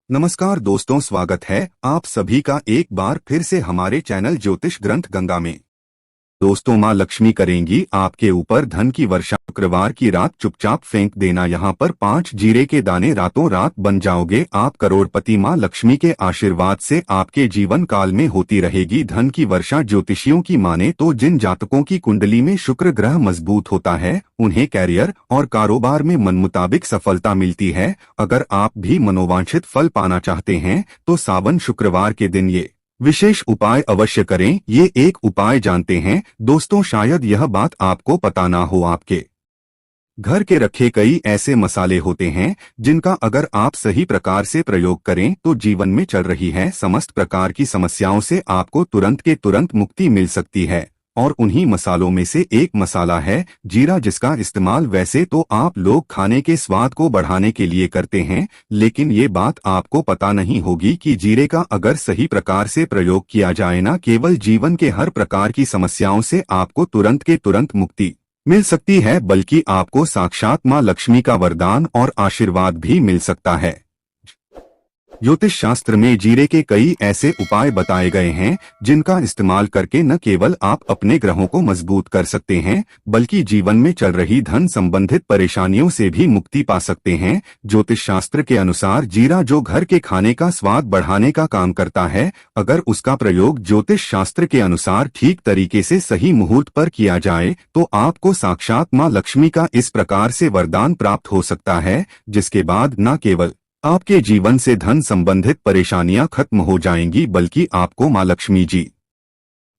नमस्कार दोस्तों, स्वागत है आप सभी का एक बार फिर से हमारे चैनल ज्योतिष ग्रंथ गंगा में। दोस्तों, माँ लक्ष्मी करेंगी आपके ऊपर धन की वर्षा। शुक्रवार की रात चुपचाप फेंक देना यहाँ पर 5 जीरे के दाने, रातों रात बन जाओगे आप करोड़पति। माँ लक्ष्मी के आशीर्वाद से आपके जीवन काल में होती रहेगी धन की वर्षा। ज्योतिषियों की माने तो जिन जातकों की कुंडली में शुक्र ग्रह मजबूत होता है उन्हें कैरियर और कारोबार में मन मुताबिक सफलता मिलती है। अगर आप भी मनोवांछित फल पाना चाहते हैं तो सावन शुक्रवार के दिन ये विशेष उपाय अवश्य करें। ये एक उपाय जानते हैं दोस्तों, शायद यह बात आपको पता ना हो। आपके घर के रखे कई ऐसे मसाले होते हैं जिनका अगर आप सही प्रकार से प्रयोग करें तो जीवन में चल रही है समस्त प्रकार की समस्याओं से आपको तुरंत के तुरंत मुक्ति मिल सकती है। और उन्हीं मसालों में से एक मसाला है जीरा, जिसका इस्तेमाल वैसे तो आप लोग खाने के स्वाद को बढ़ाने के लिए करते हैं, लेकिन ये बात आपको पता नहीं होगी कि जीरे का अगर सही प्रकार से प्रयोग किया जाए न केवल जीवन के हर प्रकार की समस्याओं से आपको तुरंत के तुरंत मुक्ति मिल सकती है, बल्कि आपको साक्षात माँ लक्ष्मी का वरदान और आशीर्वाद भी मिल सकता है। ज्योतिष शास्त्र में जीरे के कई ऐसे उपाय बताए गए हैं जिनका इस्तेमाल करके न केवल आप अपने ग्रहों को मजबूत कर सकते हैं बल्कि जीवन में चल रही धन संबंधित परेशानियों से भी मुक्ति पा सकते हैं। ज्योतिष शास्त्र के अनुसार जीरा जो घर के खाने का स्वाद बढ़ाने का काम करता है, अगर उसका प्रयोग ज्योतिष शास्त्र के अनुसार ठीक तरीके से सही मुहूर्त पर किया जाए तो आपको साक्षात माँ लक्ष्मी का इस प्रकार से वरदान प्राप्त हो सकता है, जिसके बाद न केवल आपके जीवन से धन संबंधित परेशानियां खत्म हो जाएंगी बल्कि आपको माँ लक्ष्मी जी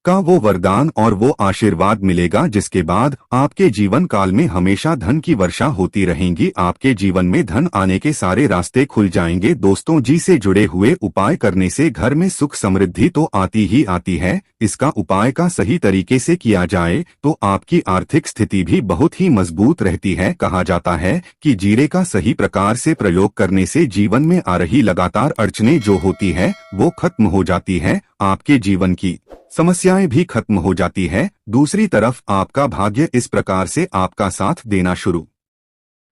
का वो वरदान और वो आशीर्वाद मिलेगा, जिसके बाद आपके जीवन काल में हमेशा धन की वर्षा होती रहेगी। आपके जीवन में धन आने के सारे रास्ते खुल जाएंगे। दोस्तों जी, से जुड़े हुए उपाय करने से घर में सुख समृद्धि तो आती ही आती है, इसका उपाय का सही तरीके से किया जाए तो आपकी आर्थिक स्थिति भी बहुत ही मजबूत रहती है। कहा जाता है कि जीरे का सही प्रकार से प्रयोग करने से जीवन में आ रही लगातार अड़चनें जो होती है वो खत्म हो जाती है, आपके जीवन की समस्याएं भी खत्म हो जाती है। दूसरी तरफ आपका भाग्य इस प्रकार से आपका साथ देना शुरू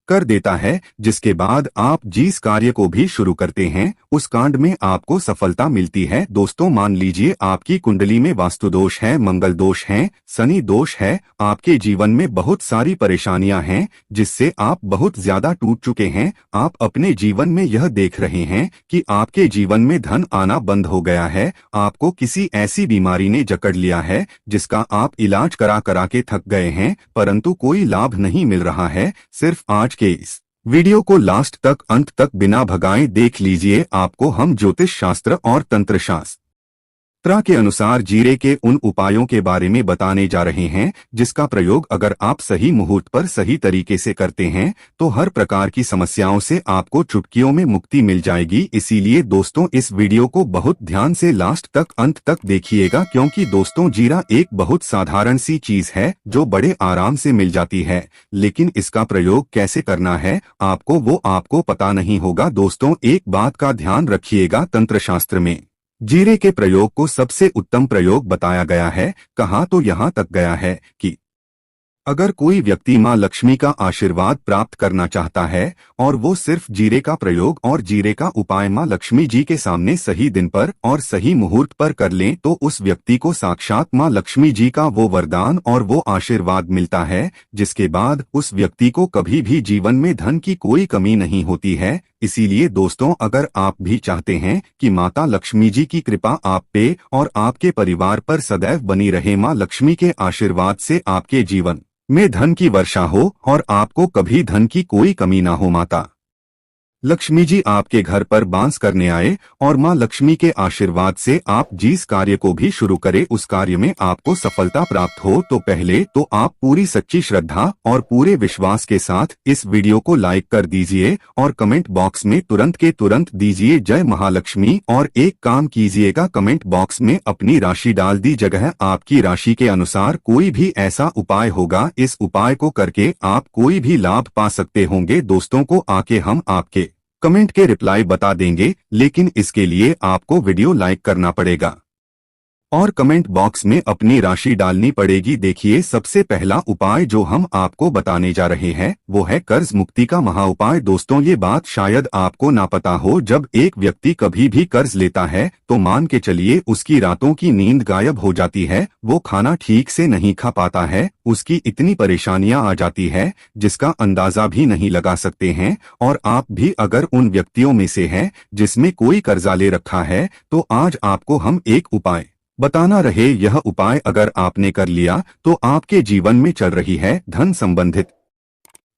कर देता है, जिसके बाद आप जिस कार्य को भी शुरू करते हैं उस कांड में आपको सफलता मिलती है। दोस्तों, मान लीजिए आपकी कुंडली में वास्तु दोष है, मंगल दोष है, शनि दोष है, आपके जीवन में बहुत सारी परेशानियां हैं जिससे आप बहुत ज्यादा टूट चुके हैं। आप अपने जीवन में यह देख रहे हैं कि आपके जीवन में धन आना बंद हो गया है, आपको किसी ऐसी बीमारी ने जकड़ लिया है जिसका आप इलाज करा करा के थक गए हैं, परंतु कोई लाभ नहीं मिल रहा है। सिर्फ आज के इस वीडियो को लास्ट तक, अंत तक बिना भगाए देख लीजिए। आपको हम ज्योतिष शास्त्र और तंत्र शास्त्र के अनुसार जीरे के उन उपायों के बारे में बताने जा रहे हैं जिसका प्रयोग अगर आप सही मुहूर्त पर सही तरीके से करते हैं तो हर प्रकार की समस्याओं से आपको चुटकियों में मुक्ति मिल जाएगी। इसीलिए दोस्तों, इस वीडियो को बहुत ध्यान से लास्ट तक, अंत तक देखिएगा, क्योंकि दोस्तों जीरा एक बहुत साधारण सी चीज है जो बड़े आराम से मिल जाती है, लेकिन इसका प्रयोग कैसे करना है वो आपको पता नहीं होगा। दोस्तों, एक बात का ध्यान रखिएगा, तंत्र शास्त्र में जीरे के प्रयोग को सबसे उत्तम प्रयोग बताया गया है। कहा तो यहाँ तक गया है कि अगर कोई व्यक्ति माँ लक्ष्मी का आशीर्वाद प्राप्त करना चाहता है और वो सिर्फ जीरे का प्रयोग और जीरे का उपाय माँ लक्ष्मी जी के सामने सही दिन पर और सही मुहूर्त पर कर लें तो उस व्यक्ति को साक्षात माँ लक्ष्मी जी का वो वरदान और वो आशीर्वाद मिलता है, जिसके बाद उस व्यक्ति को कभी भी जीवन में धन की कोई कमी नहीं होती है। इसीलिए दोस्तों, अगर आप भी चाहते हैं कि माता लक्ष्मी जी की कृपा आप पे और आपके परिवार पर सदैव बनी रहे, माँ लक्ष्मी के आशीर्वाद से आपके जीवन में धन की वर्षा हो और आपको कभी धन की कोई कमी ना हो, माता लक्ष्मी जी आपके घर पर बांस करने आए और माँ लक्ष्मी के आशीर्वाद से आप जिस कार्य को भी शुरू करें उस कार्य में आपको सफलता प्राप्त हो, तो पहले तो आप पूरी सच्ची श्रद्धा और पूरे विश्वास के साथ इस वीडियो को लाइक कर दीजिए और कमेंट बॉक्स में तुरंत के तुरंत दीजिए जय महालक्ष्मी। और एक काम कीजिएगा, कमेंट बॉक्स में अपनी राशि डाल दी जगह आपकी राशि के अनुसार कोई भी ऐसा उपाय होगा, इस उपाय को करके आप कोई भी लाभ पा सकते होंगे। दोस्तों को आके हम आपके कमेंट के रिप्लाई बता देंगे, लेकिन इसके लिए आपको वीडियो लाइक करना पड़ेगा। और कमेंट बॉक्स में अपनी राशि डालनी पड़ेगी। देखिए, सबसे पहला उपाय जो हम आपको बताने जा रहे हैं वो है कर्ज मुक्ति का महा उपाय। दोस्तों, ये बात शायद आपको ना पता हो, जब एक व्यक्ति कभी भी कर्ज लेता है तो मान के चलिए उसकी रातों की नींद गायब हो जाती है, वो खाना ठीक से नहीं खा पाता है, उसकी इतनी परेशानियां आ जाती है जिसका अंदाजा भी नहीं लगा सकते हैं। और आप भी अगर उन व्यक्तियों में से हैं जिसमें कोई कर्जा ले रखा है, तो आज आपको हम एक उपाय बताना रहे। यह उपाय अगर आपने कर लिया तो आपके जीवन में चल रही है धन संबंधित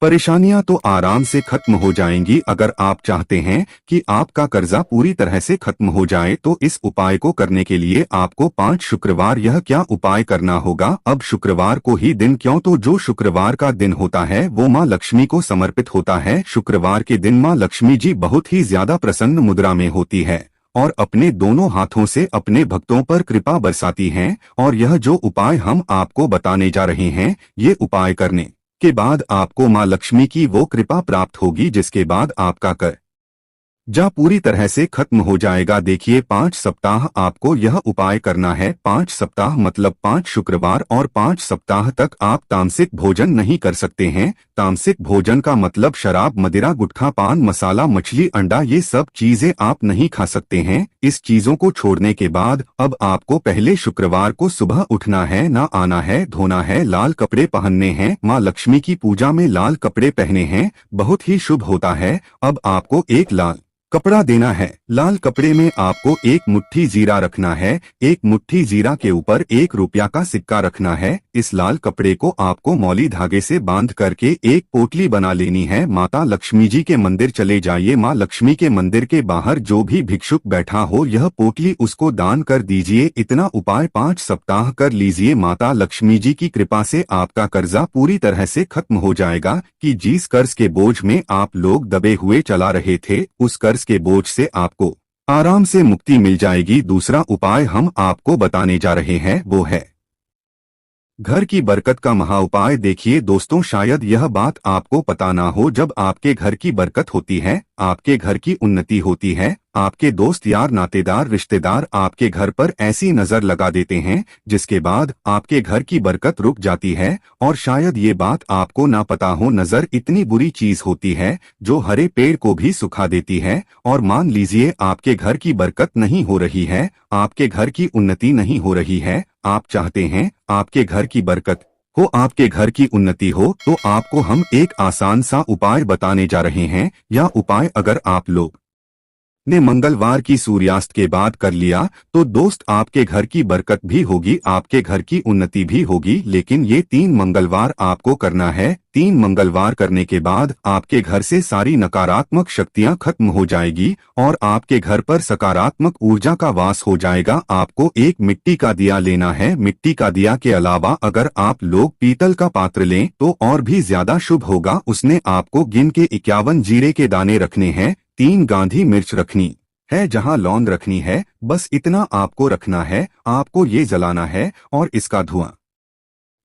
परेशानियां तो आराम से खत्म हो जाएंगी। अगर आप चाहते हैं कि आपका कर्जा पूरी तरह से खत्म हो जाए तो इस उपाय को करने के लिए आपको 5 शुक्रवार यह क्या उपाय करना होगा। अब शुक्रवार को ही दिन क्यों, तो जो शुक्रवार का दिन होता है वो माँ लक्ष्मी को समर्पित होता है। शुक्रवार के दिन माँ लक्ष्मी जी बहुत ही ज्यादा प्रसन्न मुद्रा में होती है और अपने दोनों हाथों से अपने भक्तों पर कृपा बरसाती हैं। और यह जो उपाय हम आपको बताने जा रहे हैं, ये उपाय करने के बाद आपको माँ लक्ष्मी की वो कृपा प्राप्त होगी जिसके बाद आपका कर्जा पूरी तरह से खत्म हो जाएगा। देखिए, 5 सप्ताह आपको यह उपाय करना है। 5 सप्ताह मतलब 5 शुक्रवार और 5 सप्ताह तक आप तामसिक भोजन नहीं कर सकते हैं। तामसिक भोजन का मतलब शराब, मदिरा, गुटखा, पान मसाला, मछली, अंडा, ये सब चीजें आप नहीं खा सकते हैं। इस चीजों को छोड़ने के बाद अब आपको पहले शुक्रवार को सुबह उठना है, ना आना है, धोना है, लाल कपड़े पहनने हैं, माँ लक्ष्मी की पूजा में लाल कपड़े पहने हैं, बहुत ही शुभ होता है। अब आपको एक लाल कपड़ा देना है। लाल कपड़े में आपको एक मुट्ठी जीरा रखना है। एक मुट्ठी जीरा के ऊपर 1 रुपया का सिक्का रखना है। इस लाल कपड़े को आपको मौली धागे से बांध करके एक पोटली बना लेनी है। माता लक्ष्मी जी के मंदिर चले जाइए। माँ लक्ष्मी के मंदिर के बाहर जो भी भिक्षुक बैठा हो, यह पोटली उसको दान कर दीजिए। इतना उपाय 5 सप्ताह कर लीजिए। माता लक्ष्मी जी की कृपा से आपका कर्जा पूरी तरह से खत्म हो जाएगा कि जिस कर्ज के बोझ में आप लोग दबे हुए चला रहे थे, उस कर्ज के बोझ से आपको आराम से मुक्ति मिल जाएगी। दूसरा उपाय हम आपको बताने जा रहे हैं वो है घर की बरकत का महा उपाय। देखिए दोस्तों, शायद यह बात आपको पता ना हो, जब आपके घर की बरकत होती है, आपके घर की उन्नति होती है, आपके दोस्त यार नातेदार रिश्तेदार आपके घर पर ऐसी नजर लगा देते हैं जिसके बाद आपके घर की बरकत रुक जाती है। और शायद ये बात आपको ना पता हो, नजर इतनी बुरी चीज होती है जो हरे पेड़ को भी सुखा देती है। और मान लीजिए आपके घर की बरकत नहीं हो रही है, आपके घर की उन्नति नहीं हो रही है, आप चाहते हैं आपके घर की बरकत हो, आपके घर की उन्नति हो, तो आपको हम एक आसान सा उपाय बताने जा रहे हैं। यह उपाय अगर आप लोग ने मंगलवार की सूर्यास्त के बाद कर लिया तो दोस्त आपके घर की बरकत भी होगी, आपके घर की उन्नति भी होगी। लेकिन ये 3 मंगलवार आपको करना है। 3 मंगलवार करने के बाद आपके घर से सारी नकारात्मक शक्तियां खत्म हो जाएगी और आपके घर पर सकारात्मक ऊर्जा का वास हो जाएगा। आपको एक मिट्टी का दिया लेना है। मिट्टी का दिया के अलावा अगर आप लोग पीतल का पात्र लें तो और भी ज्यादा शुभ होगा। उसने आपको गिन के 51 जीरे के दाने रखने हैं, 3 गांधी मिर्च रखनी है, जहां लौंग रखनी है, बस इतना आपको रखना है। आपको ये जलाना है और इसका धुआं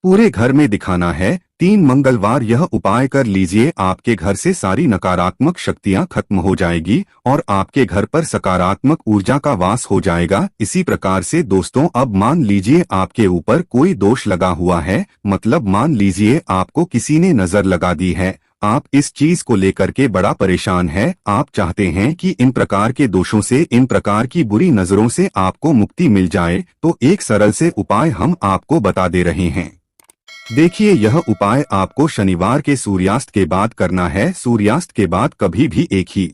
पूरे घर में दिखाना है। 3 मंगलवार यह उपाय कर लीजिए, आपके घर से सारी नकारात्मक शक्तियां खत्म हो जाएगी और आपके घर पर सकारात्मक ऊर्जा का वास हो जाएगा। इसी प्रकार से दोस्तों, अब मान लीजिए आपके ऊपर कोई दोष लगा हुआ है, मतलब मान लीजिए आपको किसी ने नजर लगा दी है, आप इस चीज को लेकर के बड़ा परेशान है, आप चाहते हैं कि इन प्रकार के दोषों से, इन प्रकार की बुरी नजरों से आपको मुक्ति मिल जाए, तो एक सरल से उपाय हम आपको बता दे रहे हैं। देखिए, यह उपाय आपको शनिवार के सूर्यास्त के बाद करना है। सूर्यास्त के बाद कभी भी एक ही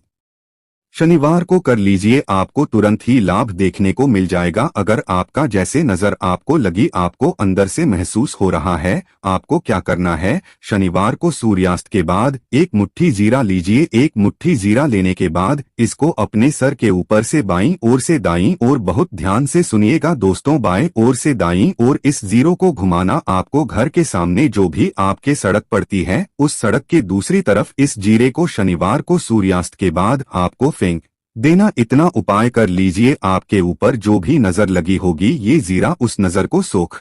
शनिवार को कर लीजिए, आपको तुरंत ही लाभ देखने को मिल जाएगा। अगर आपका जैसे नजर आपको लगी, आपको अंदर से महसूस हो रहा है, आपको क्या करना है, शनिवार को सूर्यास्त के बाद 1 मुट्ठी जीरा लीजिए। 1 मुट्ठी जीरा लेने के बाद इसको अपने सर के ऊपर से बाईं ओर से दाईं ओर, बहुत ध्यान से सुनिएगा दोस्तों, बाएं ओर से दाईं ओर इस जीरो को घुमाना। आपको घर के सामने जो भी आपके सड़क पड़ती है, उस सड़क के दूसरी तरफ इस जीरे को शनिवार को सूर्यास्त के बाद आपको फेंक देना। इतना उपाय कर लीजिए, आपके ऊपर जो भी नजर लगी होगी, ये जीरा उस नजर को सोख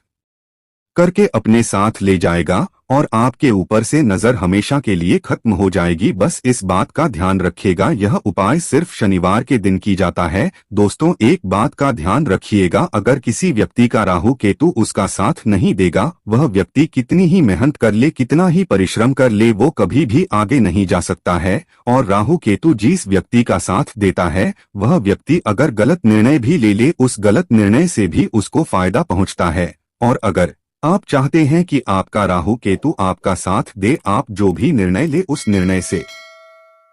करके अपने साथ ले जाएगा और आपके ऊपर से नजर हमेशा के लिए खत्म हो जाएगी। बस इस बात का ध्यान रखिएगा, यह उपाय सिर्फ शनिवार के दिन की जाता है। दोस्तों, एक बात का ध्यान रखिएगा, अगर किसी व्यक्ति का राहु केतु उसका साथ नहीं देगा, वह व्यक्ति कितनी ही मेहनत कर ले, कितना ही परिश्रम कर ले, वो कभी भी आगे नहीं जा सकता है। और राहु केतु जिस व्यक्ति का साथ देता है, वह व्यक्ति अगर गलत निर्णय भी ले ले, उस गलत निर्णय से भी उसको फायदा पहुंचता है। और अगर आप चाहते हैं कि आपका राहु केतु आपका साथ दे, आप जो भी निर्णय ले उस निर्णय से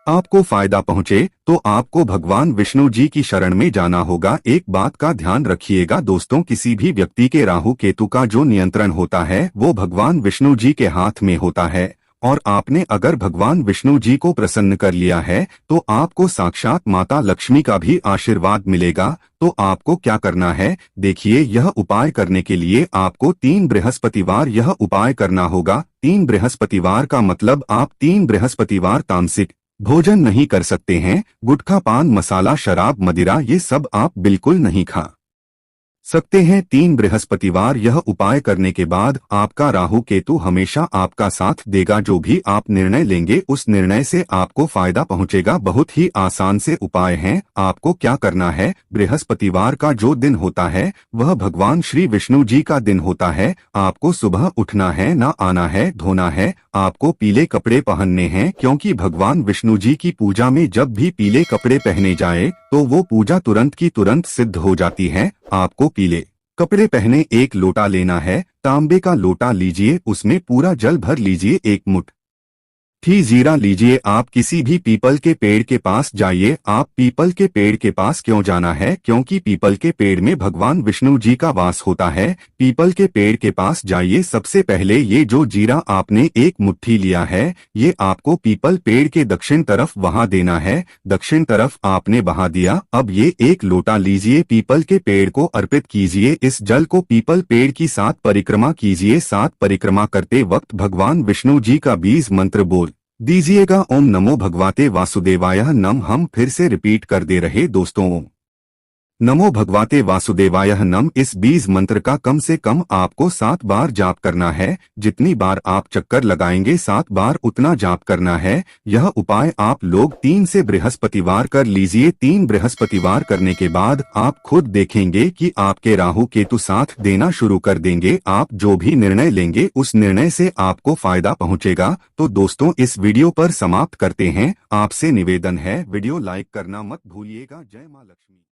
आपको फायदा पहुंचे, तो आपको भगवान विष्णु जी की शरण में जाना होगा। एक बात का ध्यान रखिएगा दोस्तों, किसी भी व्यक्ति के राहु केतु का जो नियंत्रण होता है वो भगवान विष्णु जी के हाथ में होता है। और आपने अगर भगवान विष्णु जी को प्रसन्न कर लिया है तो आपको साक्षात माता लक्ष्मी का भी आशीर्वाद मिलेगा। तो आपको क्या करना है, देखिए, यह उपाय करने के लिए आपको 3 बृहस्पतिवार यह उपाय करना होगा। 3 बृहस्पतिवार का मतलब आप 3 बृहस्पतिवार तामसिक भोजन नहीं कर सकते हैं। गुटखा, पान मसाला, शराब, मदिरा, ये सब आप बिल्कुल नहीं खा सकते हैं। 3 बृहस्पतिवार यह उपाय करने के बाद आपका राहु केतु हमेशा आपका साथ देगा। जो भी आप निर्णय लेंगे उस निर्णय से आपको फायदा पहुंचेगा। बहुत ही आसान से उपाय हैं। आपको क्या करना है, बृहस्पतिवार का जो दिन होता है वह भगवान श्री विष्णु जी का दिन होता है। आपको सुबह उठना है, ना आना है, धोना है, आपको पीले कपड़े पहनने हैं, क्योंकि भगवान विष्णु जी की पूजा में जब भी पीले कपड़े पहने जाए तो वो पूजा तुरंत की तुरंत सिद्ध हो जाती है। आपको पीले कपड़े पहने 1 लोटा लेना है, तांबे का लोटा लीजिए, उसमें पूरा जल भर लीजिए, 1 मुट्ठी जीरा लीजिए। आप किसी भी पीपल के पेड़ के पास जाइए। आप पीपल के पेड़ के पास क्यों जाना है, क्योंकि पीपल के पेड़ में भगवान विष्णु जी का वास होता है। पीपल के पेड़ के पास जाइए। सबसे पहले ये जो जीरा आपने 1 मुट्ठी लिया है, ये आपको पीपल पेड़ के दक्षिण तरफ वहां देना है। दक्षिण तरफ आपने बहा दिया। अब ये 1 लोटा लीजिए, पीपल के पेड़ को अर्पित कीजिए। इस जल को पीपल पेड़ की 7 परिक्रमा कीजिए। 7 परिक्रमा करते वक्त भगवान विष्णु जी का 20 मंत्र बोल दीजिएगा। ओम नमो भगवते वासुदेवाय नम। हम फिर से रिपीट कर दे रहे दोस्तों, ओम नमो भगवते वासुदेवाय नम। इस 20 मंत्र का कम से कम आपको 7 बार जाप करना है। जितनी बार आप चक्कर लगाएंगे 7 बार उतना जाप करना है। यह उपाय आप लोग 3 से बृहस्पतिवार कर लीजिए। 3 बृहस्पतिवार करने के बाद आप खुद देखेंगे कि आपके राहु केतु साथ देना शुरू कर देंगे। आप जो भी निर्णय लेंगे उस निर्णय से आपको फायदा पहुंचेगा। तो दोस्तों, इस वीडियो पर समाप्त करते हैं। आपसे निवेदन है, वीडियो लाइक करना मत भूलिएगा। जय मां लक्ष्मी।